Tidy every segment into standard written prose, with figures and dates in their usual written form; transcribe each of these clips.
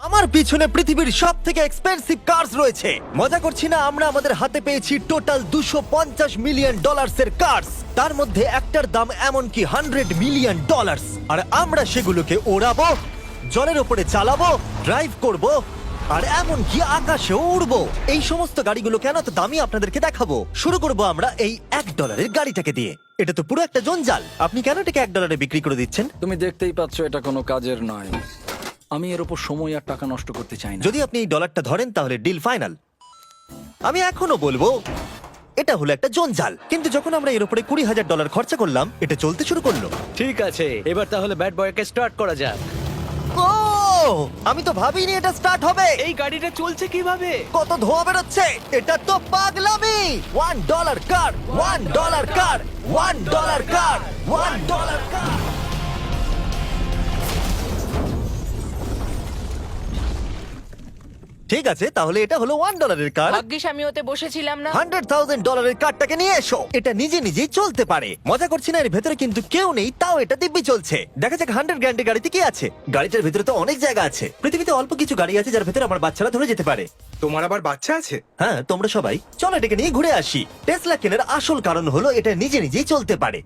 আমার পিছনে পৃথিবীর সব থেকে এক্সপেন্সিভ কার্স রয়েছে। মজা করছি না, আমরা আমাদের হাতে পেয়েছি টোটাল $250 মিলিয়ন এর কার্স। তার মধ্যে একটার দাম এমনকি $100 মিলিয়ন। আর আমরা সেগুলোকে ওড়াবো, জলের উপরে চালাবো, ড্রাইভ করব, আর এমনকি আকাশেও উড়বো। এই সমস্ত গাড়িগুলো কেন তো দামি আপনাদেরকে দেখাবো। শুরু করব আমরা এই $1 গাড়িটাকে দিয়ে। এটা তো পুরো একটা জঞ্জাল। আপনি কেন এটাকে $1 বিক্রি করে দিচ্ছেন? তুমি দেখতেই পাচ্ছ এটা কোনো কাজের নয়। আমি এর উপর সময় আর টাকা নষ্ট করতে চাই না। যদি আপনি এই ডলারটা ধরেন তাহলে ডিল ফাইনাল। আমি এখনো বলবো এটা হলো একটা জঞ্জাল, কিন্তু যখন আমরা এর উপরে $20,000 খরচা করলাম, এটা চলতে শুরু করলো। ঠিক আছে, এবার তাহলে ব্যাড বয়কে স্টার্ট করা যাক। ও, আমি তো ভাবিনি এটা স্টার্ট হবে। এই গাড়িটা চলছে কিভাবে? কত ধোঁয়া বেরোচ্ছে, এটা তো পাগলামি। $1 কার, $1 কার, $1 কার, $1 কার। ঠিক আছে, তাহলে এটা হলো $1 কার। ভাগ্যিস আমি ওতে বসেছিলাম না। $100,000 কারটাকে নিয়ে এসো। এটা নিজে নিজেই চলতে পারে। মজা করছি না, এর ভেতরে কিন্তু কেউ নেই, তাও এটা দিব্যি চলছে। দেখা যাক 100 গ্র্যান্ডের গাড়িতে কি আছে। গাড়িটার ভেতরে তো অনেক জায়গা আছে। পৃথিবীতে অল্প কিছু গাড়ি আছে যার ভেতরে আমার বাচ্চারা ধরে যেতে পারে। তোমার আবার বাচ্চা আছে? হ্যাঁ, তোমরা সবাই চলো এটাকে নিয়ে ঘুরে আসি। টেসলা কেনার আসল কারণ হলো এটা নিজে নিজেই চলতে পারে।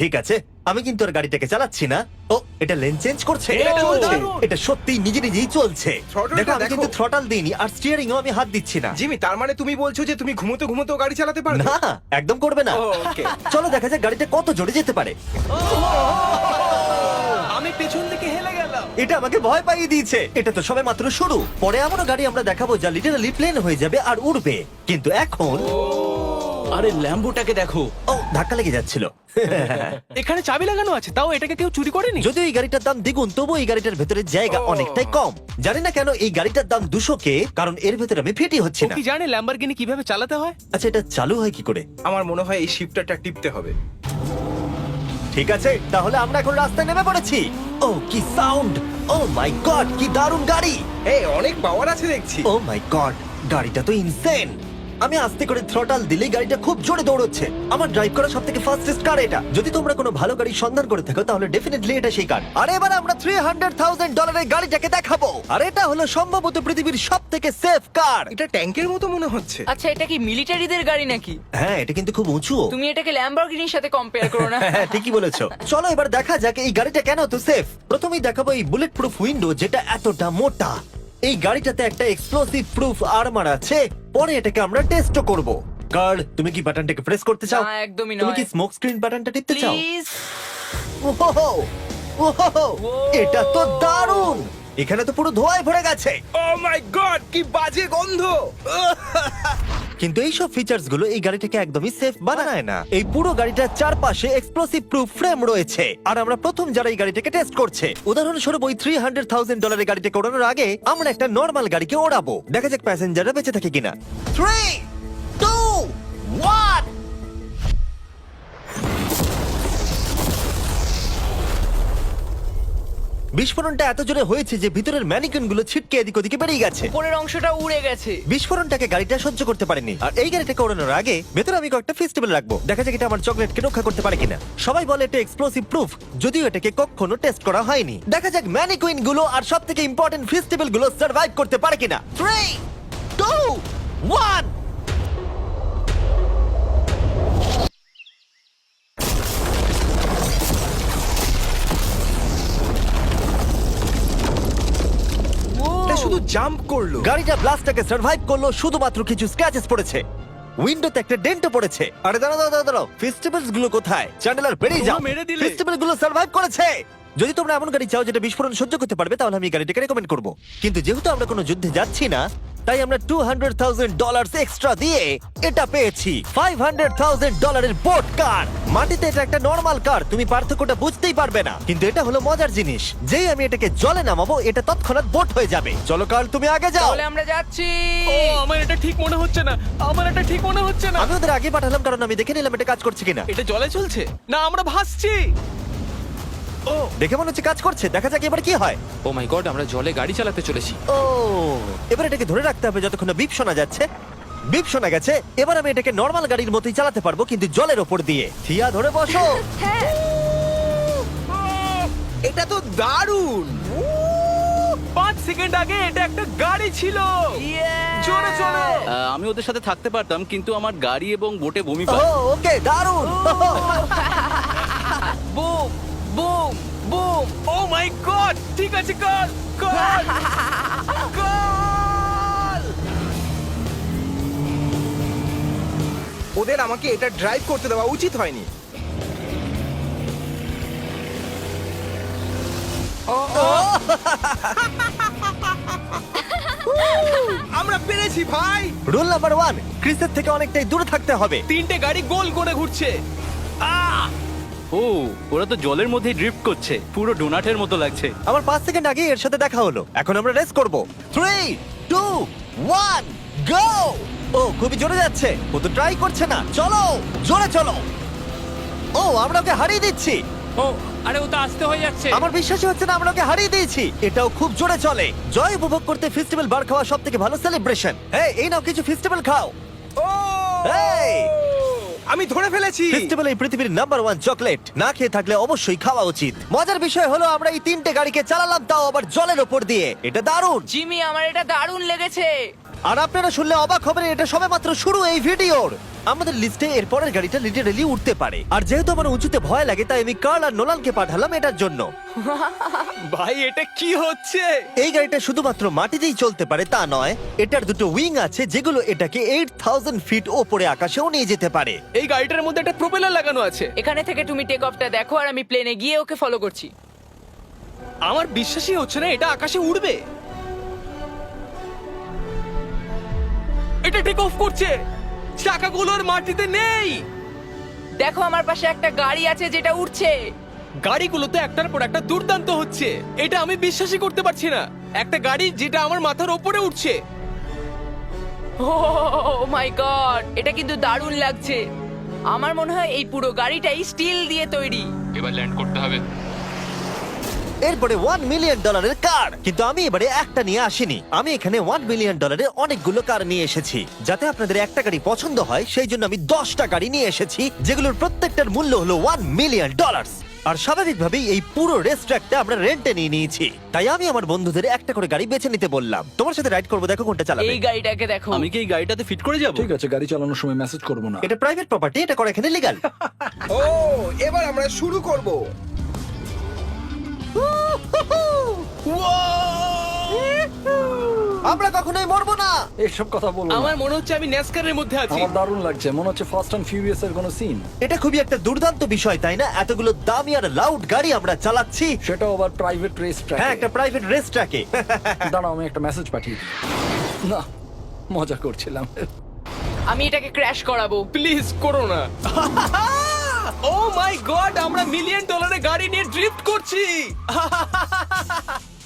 ঠিক আছে, আমি কিন্তু আর গাড়িটাকে চালাচ্ছি না। ও, এটা লেন চেঞ্জ করছে। এটা চলছে। এটা সত্যি নিজে নিজেই চলছে। Throttle-টা দেখো, আমি দেখো। কিন্তু থ্রটাল দিইনি, আর স্টিয়ারিংও আমি হাত দিচ্ছি না। জিমি, তার মানে তুমি বলছো যে তুমি ঘুমোতে ঘুমোতেও গাড়ি চালাতে পারো? না, একদম করবে না। ওকে। চলো দেখা যাক গাড়িটা কত জোরে যেতে পারে। আমি পেছন থেকে হেলে গেলাম। এটা আমাকে ভয় পাইয়ে দিয়েছে। এটা তো সবে মাত্র শুরু। পরে এমনও গাড়ি আমরা দেখাবো যা লিটারালি প্লেন হয়ে যাবে আর উড়বে। কিন্তু এখন আরে ল্যাম্বোটাকে দেখো, ও, ধাক্কা লেগে যাচ্ছিল। এখানে চাবি লাগানো আছে, তাও এটাকে কেউ চুরি করেনি। যদিও এই গাড়িটার দাম দ্বিগুণ, তবু এই গাড়িটার ভেতরে জায়গা অনেকটাই কম। জানি না কেন এই গাড়িটার দাম 200K, কারণ এর ভেতরে আমি ফিটি হচ্ছে ও না। কি জানে ল্যাম্বরগিনি কিভাবে চালাতে হয়? আচ্ছা, এটা চালু হয় কি করে? আমার মনে হয় এই শিফটারটা টিপতে হবে। ঠিক আছে, তাহলে আমরা এখন রাস্তায় নেমে পড়েছি। ও, কি সাউন্ড! ও মাই গড, কি দারুণ গাড়ি! এই অনেক পাওয়ার আছে দেখছি। ও মাই গড, গাড়িটা তো ইনসেন। আমি আস্তে করে থ্রটাল দিলেই গাড়িটা খুব জোরে দৌড়চ্ছে। আমার ড্রাইভ করা সবথেকে ফাস্টেস্ট কার এটা। যদি তোমরা কোনো ভালো গাড়ির সন্ধান করে থাকো তাহলে ডেফিনেটলি এটা সেই কার। আর এবার আমরা $300,000 গাড়িটাকে দেখাবো। আর এটা হলো সম্ভবত পৃথিবীর সবথেকে সেফ কার। এটা ট্যাঙ্কের মতো মনে হচ্ছে। আচ্ছা, এটা কি মিলিটারিদের গাড়ি নাকি? হ্যাঁ, এটা কিন্তু খুব উঁচু। তুমি এটাকে ল্যাম্বরগিনির সাথে কম্পেয়ার করো না। হ্যাঁ, ঠিকই বলেছো। চলো এবার দেখা যাক এই গাড়িটা কেন তো সেফ। প্রথমেই দেখাবো এই বুলেট প্রুফ উইন্ডো, যেটা এতটা মোটা। এই গাড়িটাতে একটা এক্সপ্লোসিভ প্রুফ আর্মার আছে। পরে এটাকে আমরা টেস্ট করব। কার্ল, তুমি কি বাটনটাকে প্রেস করতে চাও? না, একদমই তুমি নয়। কি স্মোক স্ক্রিন বাটনটা টিপতে চাও? প্লিজ। ওহো, ওহো, এটা তো দারুণ। এখানে তো পুরো ধোঁয়ায় ভরে গেছে। ও মাই গড, কি বাজে গন্ধ! কিন্তু এইসব ফিচার্স গুলো এই গাড়িটাকে একদমই সেফ বানায় না। এই পুরো গাড়িটার চারপাশে এক্সপ্লোসিভ প্রুফ ফ্রেম রয়েছে। আর আমরা প্রথম যারা এই গাড়িটাকে টেস্ট করছে, উদাহরণস্বরূপ ওই $300,000 গাড়িটাকে ওড়ানোর আগে আমরা একটা নর্মাল গাড়িকে ওড়াবো। দেখা যাক প্যাসেঞ্জাররা বেঁচে থাকে কিনা। 3, 2, 1। বিস্ফোরণটা এত জোরে হয়েছে যে ভিতরের ম্যানিকুইন গুলো ছিটকে এদিক ওদিকে বেরিয়ে গেছে। উপরের অংশটা উড়ে গেছে। বিস্ফোরণটাকে গাড়িটা সহ্য করতে পারেনি। আর এই গাড়িটাকে ওড়ানোর আগে ভেতরে আমি কয়েকটা ফেস্টিভ্যাল রাখবো, দেখা যাক এটা আমার চকলেটকে রক্ষা করতে পারে কিনা। সবাই বলে এটা এক্সপ্লোসিভ প্রুফ, যদিও এটাকে কখনো টেস্ট করা হয়নি। দেখা যাক ম্যানিকুইন গুলো আর সব থেকে ইম্পর্টেন্ট ফেস্টিভ্যাল গুলো সার্ভাইভ করতে পারে কিনা। 3, 2, 1। এটা শুধু জাম্প করলো। গাড়িটা ব্লাস্টটাকে সার্ভাইভ করলো, শুধুমাত্র কিছু স্ক্র্যাচেস পড়েছে। উইন্ডোতে একটা ডেন্টও পড়েছে। আরে দাঁড়াও দাঁড়াও দাঁড়াও, ফেস্টিভ্যালস গুলো কোথায়? চ্যান্ডেলার বেরিয়ে যাও। তোমরা মেরে দিলে। ফেস্টিভ্যাল গুলো সার্ভাইভ করেছে। যদি তোমরা এমন গাড়ি চাও যেটা বিস্ফোরণ সহ্য করতে পারবে, তাহলে আমি এই গাড়িটাকে রেকমেন্ড করব। কিন্তু যেহেতু আমরা কোনো যুদ্ধে যাচ্ছি না, তাই আমরা $200,000 এক্সট্রা দিয়ে এটা পেয়েছি। $500,000 এর বোট কার। মাটিতে এটা একটা নর্মাল কার, তুমি পার্থক্যটা বুঝতেই পারবে না। কিন্তু এটা হলো মজার জিনিস, যেই আমি এটাকে জলে নামাবো এটা তৎক্ষণাৎ বোট হয়ে যাবে। চলো কার্ল, তুমি আগে যাও। তাহলে আমরা যাচ্ছি। ও, আমার এটা ঠিক মনে হচ্ছে না, আমার এটা ঠিক মনে হচ্ছে না। আমি ওদের আগে পাঠালাম কারণ আমি দেখে নিলাম এটা কাজ করছে কিনা। এটা জলে চলছে না, আমরা ভাসছি। ও, দেখে মনে হচ্ছে কাজ করছে, দেখা যাক এবার কি হয়। ও মাই গড, আমরা জলে গাড়ি চালাতে চলেছি। ও, এবার এটাকে ধরে রাখতে হবে যতক্ষণ না বিপ শোনা যাচ্ছে। বিপ শোনা গেছে। এবার আমি এটাকে নর্মাল গাড়ির মতোই চালাতে পারবো, কিন্তু জলের ওপর দিয়ে। থিয়া, ধরে বসো। হ্যাঁ। এটা তো দারুণ। 5 সেকেন্ড আগে এটা একটা গাড়ি ছিল। জোরে চলো। আমি ওদের সাথে থাকতে পারতাম কিন্তু আমার গাড়ি এবং বোটে বমি ও পায়। ওকে দারুণ বুম বুম বুম। ও মাই গড, ঠিক আছে, কর কর কর। ওদের আমাকে এটা ড্রাইভ করতে দেওয়া উচিত হয়নি। আমরা পেরেছি ভাই। রুল নাম্বার 1, ক্রিসের থেকে অনেকটাই দূরে থাকতে হবে। 3টে গাড়ি গোল করে ঘুরছে। ও ওরা তো জলের মধ্যে ড্রিফট করছে, পুরো ডোনাটের মতো লাগছে। আমার 5 সেকেন্ড আগে এর সাথে দেখা হলো। এখন আমরা রেস করব। 3 2 1 গো। ও খুবই জোরে যাচ্ছে। ও তো ট্রাই করছে না। চলো জোরে চলো। ও আমরা ওকে হারিয়ে দিচ্ছি। ও আরে ও তো আসতে হয়ে যাচ্ছে। আমার বিশ্বাসই হচ্ছে না আমরা ওকে হারিয়ে দিয়েছি। এটাও খুব জোরে চলে। জয় উপভোগ করতে ফেস্টিভ্যাল বার খাওয়া সবথেকে ভালো সেলিব্রেশন। এই নাও কিছু ফেস্টিভ্যাল খাও। ও এই আমি ধরে ফেলেছি। ফেস্টিভ্যাল এই পৃথিবীর নাম্বার 1 চকলেট। না খেয়ে থাকলে অবশ্যই খাওয়া উচিত। মজার বিষয় হলো আমরা এই 3টে গাড়িকে চালালাম, তাও আবার জলের ওপর দিয়ে। এটা দারুণ। জিমি, আমার এটা দারুণ লেগেছে। আর আপনারা শুনলে অবাক হবেন, এটা সবেমাত্র শুরু এই ভিডিওর। আমাদের লিস্টে এর পরের গাড়িটা লিটারেলি উঠতে পারে। আর যেহেতু আমার উঁচুতে ভয় লাগে, তাই আমি কার্ল আর নোলানকে পাঠালাম এটার জন্য। ভাই এটা কি হচ্ছে? এই গাড়িটা শুধুমাত্র মাটিতেই চলতে পারে তা নয়, এটার দুটো উইং আছে যেগুলো এটাকে 8000 ফিট ওপরে আকাশেও নিয়ে যেতে পারে। এই গাড়িটার মধ্যে একটা প্রপেলার লাগানো আছে। এখানে থেকে তুমি টেক অফটা দেখো আর আমি প্লেনে গিয়ে ওকে ফলো করছি। আমার বিশ্বাসই হচ্ছে না এটা আকাশে উড়বে। এটা টেক অফ করছে, চাকাগুলোর মাটিতে নেই। দেখো আমার পাশে একটা গাড়ি আছে যেটা উঠছে। গাড়িগুলো তো একটার পর একটা দুর্দান্ত হচ্ছে। এটা আমি বিশ্বাসই করতে পারছি না, একটা গাড়ি যেটা আমার মাথার উপরে উঠছে। ও মাই গড, এটা কিন্তু দারুণ লাগছে। আমার মনে হয় এই পুরো গাড়িটাই স্টিল দিয়ে তৈরি। এবার ল্যান্ড করতে হবে। এরপরে $1 মিলিয়ন কার। কিন্তু আমি এবারে একটা নিয়ে আসিনি। আমি এখানে $1 মিলিয়ন অনেকগুলো কার নিয়ে এসেছি। যাতে আপনাদের একটা গাড়ি পছন্দ হয় সেই জন্য আমি 10টা গাড়ি নিয়ে এসেছি, যেগুলোর প্রত্যেকটার মূল্য হলো $1 মিলিয়ন। আর স্বাভাবিকভাবেই এই পুরো রেস ট্র্যাকটা আমরা রেন্টে নিয়ে নিয়েছি। তাই আমি আমার বন্ধুদের একটা করে গাড়ি বেছে নিতে বললাম। তোমার সাথে রাইড করবো, দেখো কোনটা চালাবে। এই গাড়িটাকে দেখো। আমি কি এই গাড়িটাতে ফিট করে যাব? ঠিক আছে, গাড়ি চালানোর সময় মেসেজ করবো না। এটা প্রাইভেট প্রপার্টি, এটা করা এখানে লিগ্যাল। ও এবার আমরা শুরু করব। আমরা কখনোই মরবো না। এইসব কথা বলবো না। আমার মনে হচ্ছে আমি ন্যাসকারের মধ্যে আছি। আমার দারুণ লাগছে, মনে হচ্ছে ফাস্ট অ্যান্ড ফিউরিয়াস এর কোনো সিন। এটা খুবই একটা দুর্দান্ত বিষয়, তাই না? এতগুলো দামি আর লাউড গাড়ি আমরা চালাচ্ছি। সেটাও আবার প্রাইভেট রেস ট্র্যাক। হ্যাঁ, একটা প্রাইভেট রেস ট্র্যাকে। দাঁড়াও, আমি একটা মেসেজ পাঠিয়ে দিই। না, মজা করছিলাম। আমি এটাকে ক্র্যাশ করাবো। প্লিজ করো না। ও মাই গড, আমরা $1 মিলিয়ন গাড়ি নিয়ে ড্রিফট করছি।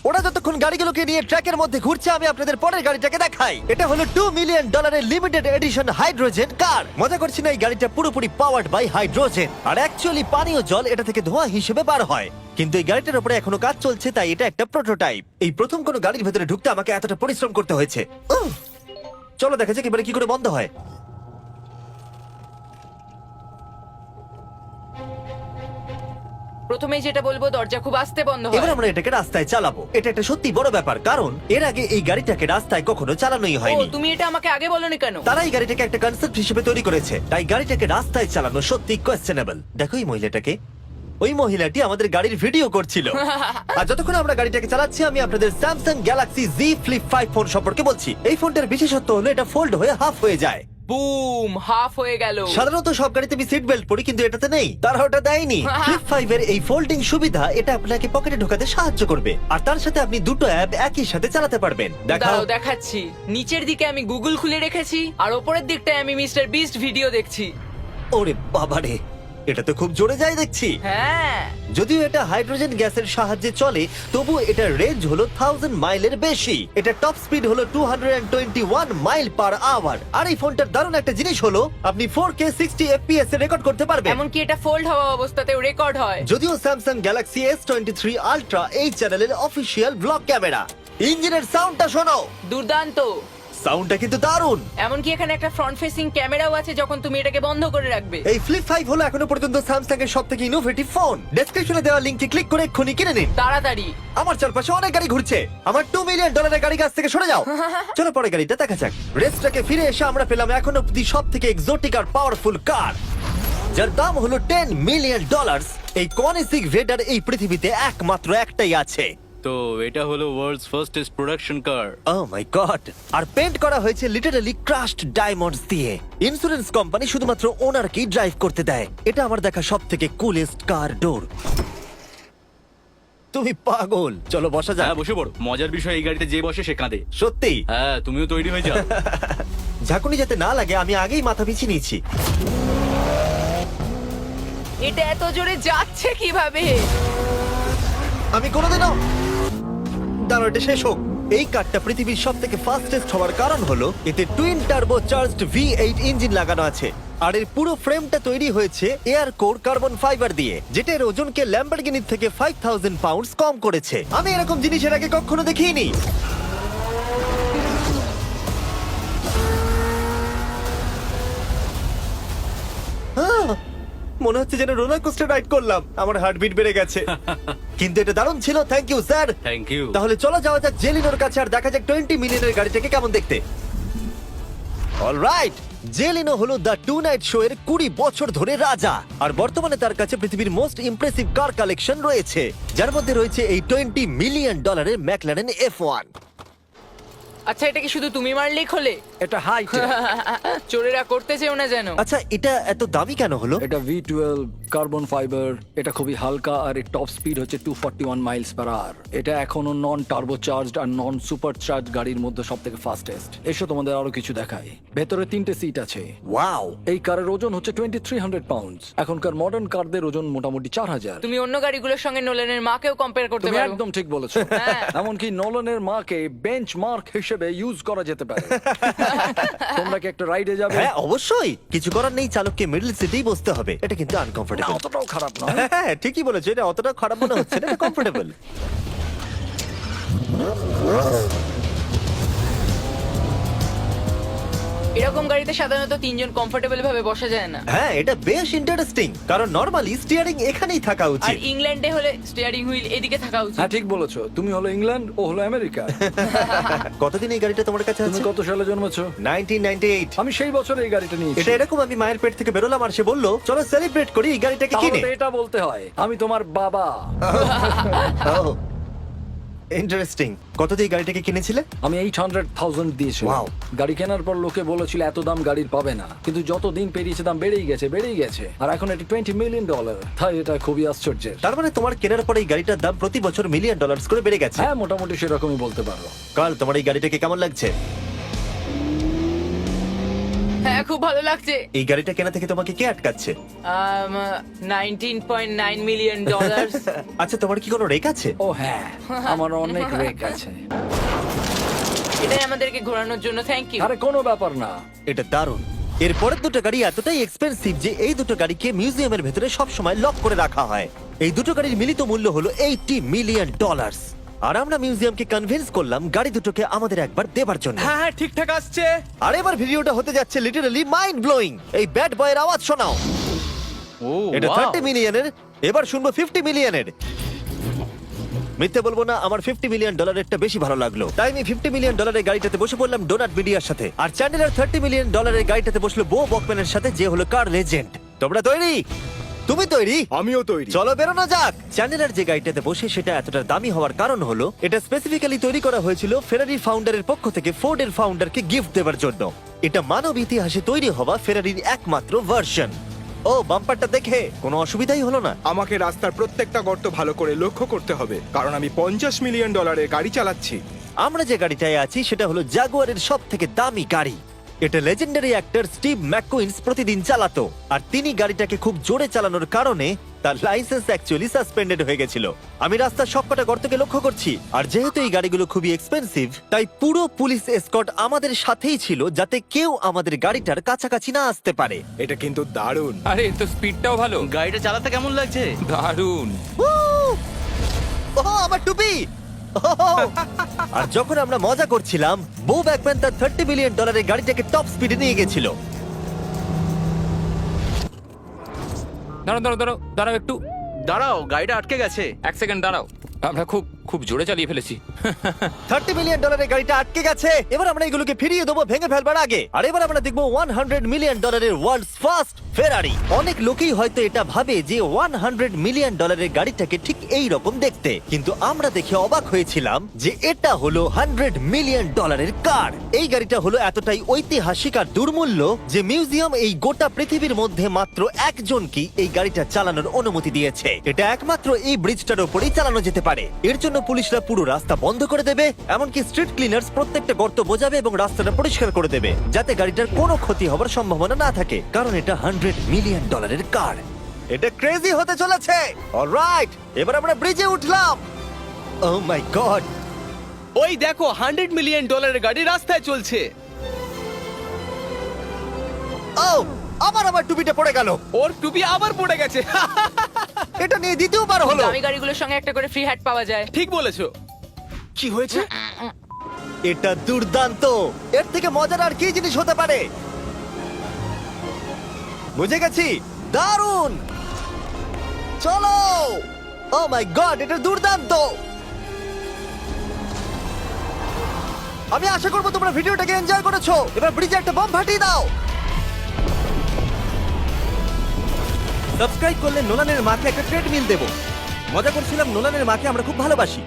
ওরা যতক্ষণ গাড়িগুলোকে নিয়ে ট্র্যাকের মধ্যে ঘুরছে, আমি আপনাদের পরের গাড়িটাকে দেখাই। এটা হলো $2 million limited edition hydrogen car. মজা করছি না, এই গাড়িটা পুরোপুরি পাওয়ার্ড বাই হাইড্রোজেন। আর অ্যাকচুয়ালি পানীয় জল এটা থেকে ধোঁয়া হিসেবে বার হয়। কিন্তু এই গাড়িটার উপরে এখনো কাজ চলছে, তাই এটা একটা প্রোটোটাইপ। এই প্রথম কোনো গাড়ির ভেতরে ঢুকতে আমাকে এতটা পরিশ্রম করতে হয়েছে। চলো দেখা যাক এবারে কি করে বন্ধ হয়। প্রথমেই যেটা বলবো, দরজা খুব আস্তে বন্ধ এবার হয়। আমরা এটাকে রাস্তায় চালাবো। এটা একটা সত্যি বড় ব্যাপার, কারণ এর আগে এই গাড়িটাকে রাস্তায় কখনো চালানোই ও, হয়নি। তুমি এটা আমাকে আগে বলনি কেন? তারা এই গাড়িটাকে একটা কনসেপ্ট হিসেবে তৈরি করেছে, তাই গাড়িটাকে রাস্তায় চালানো সত্যি কোয়েশ্চেনেবল। দেখো এই মহিলাটাকে, ওই মহিলাটি আমাদের গাড়ির ভিডিও করছিল। আর যতক্ষণ আমরা গাড়িটাকে চালাচ্ছি, আমি আপনাদের Samsung Galaxy Z Flip 5 phone সম্পর্কে বলছি। এই ফোনটার বিশেষত্ব হলো এটা ফোল্ড হয়ে হাফ হয়ে যায়। বুম, হাফ হয়ে গেল। সাধারণত সব গাড়িতে আমি সিট বেল্ট পরি, কিন্তু এটাতে নেই। তারা ওটা দেয়নি। ফ্লিপ 5 এর এই ফোল্ডিং সুবিধা, এটা আপনাকে পকেটে ঢোকাতে সাহায্য করবে। আর তার সাথে আপনি দুটো অ্যাপ একই সাথে চালাতে পারবেন। দেখাও। দাঁড়াও দেখাচ্ছি। নিচের দিকে আমি গুগল খুলে রেখেছি, আর ওপরের দিকটায় আমি মিস্টার বিস্ট ভিডিও দেখছি। ওরে বাবারে, এটা তো খুব জোরে যায় দেখছি। হ্যাঁ, যদিও এটা হাইড্রোজেন গ্যাসের সাহায্যে চলে, তবু এটার রেঞ্জ হলো 1000 মাইলের বেশি। এটা টপ স্পিড হলো 221 মাইল পার আওয়ার। আর এই ফোনটার দারুণ একটা জিনিস হলো, আপনি 4K 60 FPS এ রেকর্ড করতে পারবেন। এমনকি এটা ফোল্ড হওয়া অবস্থাতেও রেকর্ড হয়। যদিও স্যামসাং গ্যালাক্সি S23 আলট্রা এই চ্যানেলের অফিসিয়াল ব্লগ ক্যামেরা। ইঞ্জিনের সাউন্ডটা শোনো। দুর্দান্ত। সাউন্ডটা কিন্তু দারুণ। এমনকি এখানে একটা ফ্রন্ট ফেসিং ক্যামেরাও আছে যখন তুমি এটাকে বন্ধ করে রাখবে। এই ফ্লিপ 5 হলো এখনো পর্যন্ত স্যামসাং এর সবথেকে ইনোভেটিভ ফোন। ডেসক্রিপশনে দেওয়া লিংকে ক্লিক করে এক্ষুনি কিনে নিন। তাড়াতাড়ি। আমার চারপাশে অনেক গাড়ি ঘুরছে। আমার $2 মিলিয়ন গাড়ি কাছ থেকে সরে যাও। চলো পরে গাড়িটা দেখা যাক। রেসটাকে ফিরে এসে আমরা পেলাম এখন অব্দি সব থেকে এক্সোটিক আর পাওয়ারফুল কার, যার দাম হলো $10 মিলিয়ন। এই কনিসিক ভেডার এই পৃথিবীতে একমাত্র একটাই আছে। তো এটা হলো ওয়ার্ল্ডস ফার্স্টেস্ট প্রোডাকশন কার। ও মাই গড! আর পেন্ট করা হয়েছে লিটারালি ক্রাশড ডায়মন্ডস দিয়ে। ইন্স্যুরেন্স কোম্পানি শুধুমাত্র ওনারকেই ড্রাইভ করতে দেয়। এটা আমার দেখা সব থেকে কুলেস্ট কার ডোর। তুমি পাগল। চলো বসা যাক। হ্যাঁ বসে পড়ো। মজার বিষয় এই গাড়িতে যে বসে সে কাঁদে। সত্যি হ্যাঁ তুমিও তৈরি হয়ে যাও। ঝাঁকুনি যাতে না লাগে আমি আগেই মাথা পিছিয়ে নিয়েছি। এটা এত জোরে যাচ্ছে কিভাবে? আমি কোনোদিনও দাঁড়াও, এটা শেষ হোক। এই কারটা পৃথিবীর সব থেকে ফাস্টেস্ট হওয়ার কারণ হলো এতে twin turbo charged V8 engine লাগানো আছে। আর এর পুরো ফ্রেমটা তৈরি হয়েছে এয়ার কোর কার্বন ফাইবার দিয়ে, যেটা এর ওজনকে ল্যাম্বরগিনির থেকে 5000 পাউন্ডস কম করেছে। আমি এরকম জিনিসের আগে কখনো দেখিনি। মনে হচ্ছে যেন রোলার কোস্টার রাইড করলাম। আমার হার্টবিট বেড়ে গেছে। কিন্তু এটা দারুণ ছিল। Thank you sir. Thank you. তাহলে চলো যাওয়া যাক জেলিনোর কাছে আর দেখা যাক 20 মিলিয়নের গাড়িটাকে কেমন দেখতে। অলরাইট, জেলিনো হলো দ্য টু নাইট শো এর 20 বছর ধরে রাজা। আর বর্তমানে তার কাছে পৃথিবীর মোস্ট ইমপ্রেসিভ কার কালেকশন রয়েছে, যার মধ্যে রয়েছে এই $20 মিলিয়ন ম্যাকলারেন F1। আচ্ছা, এটা কি শুধু তুমি মারলেই খোলে? এটা হাইট। চোরেরা করতে চেও না যেন। আচ্ছা, এটা এত দামি কেন হলো? এটা V12 কার্বন ফাইবার। এটা খুবই হালকা আর এর টপ স্পিড হচ্ছে 241 মাইলস পার আওয়ার। এটা এখনো নন টার্বো চার্জড আর নন সুপার চার্জ গাড়ির মধ্যে সবথেকে ফাস্টেস্ট। এসো তোমাদের আরো কিছু দেখাই। ভেতরে 3টে সিট আছে। ওয়াও! এই কারের ওজন হচ্ছে 2300 পাউন্ডস। এখনকার মডার্ন কারদের ওজন মোটামুটি 4000। তুমি অন্য গাড়িগুলোর সঙ্গে নোলেনের মাকেও কম্পেয়ার করতে তুমি পারো। একদম ঠিক বলেছো। হ্যাঁ। এমনকি নোলানের মাকে বেঞ্চমার্ক হিসেবে ইউজ করা যেতে পারে। তোমরা কি একটা রাইডে যাবে? হ্যাঁ অবশ্যই। কিছু করার নেই, চালককে মিডল সিটেই বসতে হবে। এটা কিন্তু না, আনকমফোর্টেবল। অতটাও খারাপ নয়। হ্যাঁ ঠিকই বলেছো, এটা অতটা খারাপ মনে হচ্ছে না, এটা কমফোর্টেবল। এরকম গাড়িতে সাধারণত 3 জন কমফোর্টেবল ভাবে বসা যায় না। হ্যাঁ এটা বেশ ইন্টারেস্টিং, কারণ নরমালি স্টিয়ারিং এখানেই থাকা আর উচিত। ইংল্যান্ডে হলে স্টিয়ারিং হুইল এদিকে থাকা উচিত। হ্যাঁ ঠিক বলেছো। তুমি হলো ইংল্যান্ড, ও হলো আমেরিকা। কতদিন এই গাড়িটা তোমার কাছে তুমি আছে? কত সালে জন্মেছো? 1998। আমি সেই বছর এই গাড়িটা নিয়েছি। এটা এরকম, আমি মায়ের পেট থেকে বেরোলাম আর সে বললো চলো সেলিব্রেট করি এই গাড়িটাকে তাহলে কিনে। তো এটা বলতে হয় আমি তোমার বাবা। ইন্টারেস্টিং। কত দিয়ে এই গাড়িটাকে কিনেছিলে? আমি 800,000 দিয়েছি। Wow. গাড়ি কেনার পর লোকে বলেছিল এত দাম গাড়ির পাবে না, কিন্তু যত দিন পেরিয়েছে দাম বেড়েই গেছে। আর এখন এটা $20 মিলিয়ন। তাই এটা খুবই আশ্চর্যের। তার মানে তোমার কেনার পরে এই গাড়িটার দাম প্রতি বছর $1 মিলিয়ন করে বেড়ে গেছে। হ্যাঁ মোটামুটি সেরকমই বলতে পারো। কাল তোমার এই গাড়িটাকে কেমন লাগছে? হ্যাঁ খুব ভালো লাগছে। এই গাড়িটা কেনা থেকে তোমাকে কে আটকাচ্ছে? $19.9 মিলিয়ন। আচ্ছা তোমার কি কোনো রেক আছে? ও হ্যাঁ, আমার অনেক রেক আছে। এটাই আমাদেরকে ঘোরানোর জন্য থ্যাংক ইউ। আরে কোনো ব্যাপার না। এটা দারুণ। এর পরের দুটো গাড়ি এতটাই এক্সপেন্সিভ যে এই দুটো গাড়িকে মিউজিয়ামের ভেতরে সব সময় লক করে রাখা হয়। এই দুটো গাড়ির মিলিত মূল্য হলো $80 মিলিয়ন। আর আমরা মিউজিয়ামকে কনভিন্স করলাম গাড়ি দুটোকে আমাদের একবার দেবার জন্য। হ্যাঁ হ্যাঁ ঠিকঠাক আসছে। আর এবার ভিডিওটা হতে যাচ্ছে লিটারালি মাইন্ড ব্লোয়িং। এই ব্যাড বয়ের আওয়াজ শোনাও। ও এটা wow! 30 মিলিয়নের, এবার শুনবো 50 মিলিয়নের। মিথ্যে বলবো না, আমার $50 মিলিয়ন বেশি ভালো লাগলো। তাই আমি $50 মিলিয়ন গাড়িটাতে বসে পড়লাম ডোনাট মিডিয়ার সাথে। আর চ্যান্ডেলার $30 মিলিয়ন গাড়িটাতে বসলো বো বকম্যানের সাথে, যে হলো কার লেজেন্ড। তোমরা তৈরি? তুমি তৈরি? আমিও তৈরি। চলো বেরোনো যাক। চ্যান্ডেলার যে গাড়িটাতে বসে সেটা এতটা দামি হওয়ার কারণ হলো এটা স্পেসিফিক্যালি তৈরি করা হয়েছিল ফেরারি ফাউন্ডারের পক্ষ থেকে ফোর্ডের ফাউন্ডারকে গিফট দেওয়ার জন্য। এটা মানব ইতিহাসে তৈরি হওয়া ফেরারির একমাত্র ভার্সন। ও বাম্পারটা দেখে কোনো অসুবিধাই হলো না। আমাকে রাস্তার প্রত্যেকটা গর্ত ভালো করে লক্ষ্য করতে হবে, কারণ আমি $50 মিলিয়ন গাড়ি চালাচ্ছি। আমরা যে গাড়িটায় আছি সেটা হলো জাগুয়ারের সব থেকে দামি গাড়ি। এটা লেজেন্ডারি অ্যাক্টর স্টিভ ম্যাককুইন্স প্রতিদিন চালাতো। আর তিনি গাড়িটাকে খুব জোরে চালানোর কারণে তার লাইসেন্স অ্যাকচুয়ালি সাসপেন্ডেড হয়ে গেছিল। আমি রাস্তার সবকটা গর্তকে লক্ষ্য করছি। আর যেহেতু এই গাড়িগুলো খুবই এক্সপেন্সিভ, তাই পুরো পুলিশ এসকর্ট আমাদের সাথেই ছিল, যাতে কেউ আমাদের গাড়িটার কাছাকাছি না আসতে পারে। এটা কিন্তু দারুণ। আরে এর তো স্পিডটাও ভালো। গাড়িটা চালাতে কেমন লাগছে? দারুণ। ও আমার টুপি! ও আর যখন আমরা মজা করছিলাম, বো ব্যাকম্যান তার $30 মিলিয়ন গাড়িটাকে টপ স্পিডে নিয়ে গেছিল। দাঁড়াও দাঁড়াও দাঁড়াও দাঁড়াও একটু দাঁড়াও, গাড়িটা আটকে গেছে। 1 সেকেন্ড দাঁড়াও। আমরা খুব খুব জোরে চালিয়ে ফেলেছি। $30 মিলিয়ন গাড়িটা আটকে গেছে। এবার আমরা এগুলোকে ফিরিয়ে দেবো ভেঙে ফেলবার আগে। আর এবার আমরা দেখবো $100 মিলিয়ন ওয়ার্ল্ডস ফার্স্ট ফেরারি। অনেক লোকেই হয়তো এটা ভাবে যে $100 মিলিয়ন গাড়িটাকে ঠিক এই রকম দেখতে, কিন্তু আমরা দেখে অবাক হয়েছিলাম যে এটা হলো $100 মিলিয়ন কার। এই গাড়িটা হলো এতটাই ঐতিহাসিক আর দুর্মূল্য যে মিউজিয়াম এই গোটা পৃথিবীর মধ্যে মাত্র একজনকেই এই গাড়িটা চালানোর অনুমতি দিয়েছে। এটা একমাত্র এই ব্রিজটার উপরেই চালানো যেতে পারে। এর জন্য পুলিশরা পুরো রাস্তা বন্ধ করে দেবে, এমনকি স্ট্রিট ক্লিনার্স প্রত্যেকটা গর্ত বোঝাবে এবং রাস্তাটা পরিষ্কার করে দেবে, যাতে গাড়িটার কোনো ক্ষতি হবার সম্ভাবনা না থাকে, কারণ এটা $100 মিলিয়ন কার। এটা ক্রেজি হতে চলেছে। অলরাইট, এবার আমরা ব্রিজে উঠলাম। ও মাই গড, ওই দেখো $100 মিলিয়ন গাড়ি রাস্তায় চলছে। ও আবার আমার টুপিটা পড়ে গেল। ওর টুপি আবার পড়ে গেছে। এটা নিয়ে দ্বিতীয়বার হলো। দামি গাড়িগুলোর সঙ্গে একটা করে ফ্রি হ্যাট পাওয়া যায়। ঠিক বলেছো। কি হয়েছে? এটা দুর্দান্ত। এর থেকে মজার আর কি জিনিস হতে পারে? বুঝে গেছি, দারুণ। চলো। ও মাই গড, এটা দুর্দান্ত। আমি আশা করবো তোমরা ভিডিওটাকে এনজয় করেছো। এবার ব্রিজে একটা বম ফাটিয়ে দাও। সাবস্ক্রাইব করলে নোলানের মাকে একটা ট্রেডমিল দেবো। মজা করছিলাম, নোলানের মাকে আমরা খুব ভালোবাসি।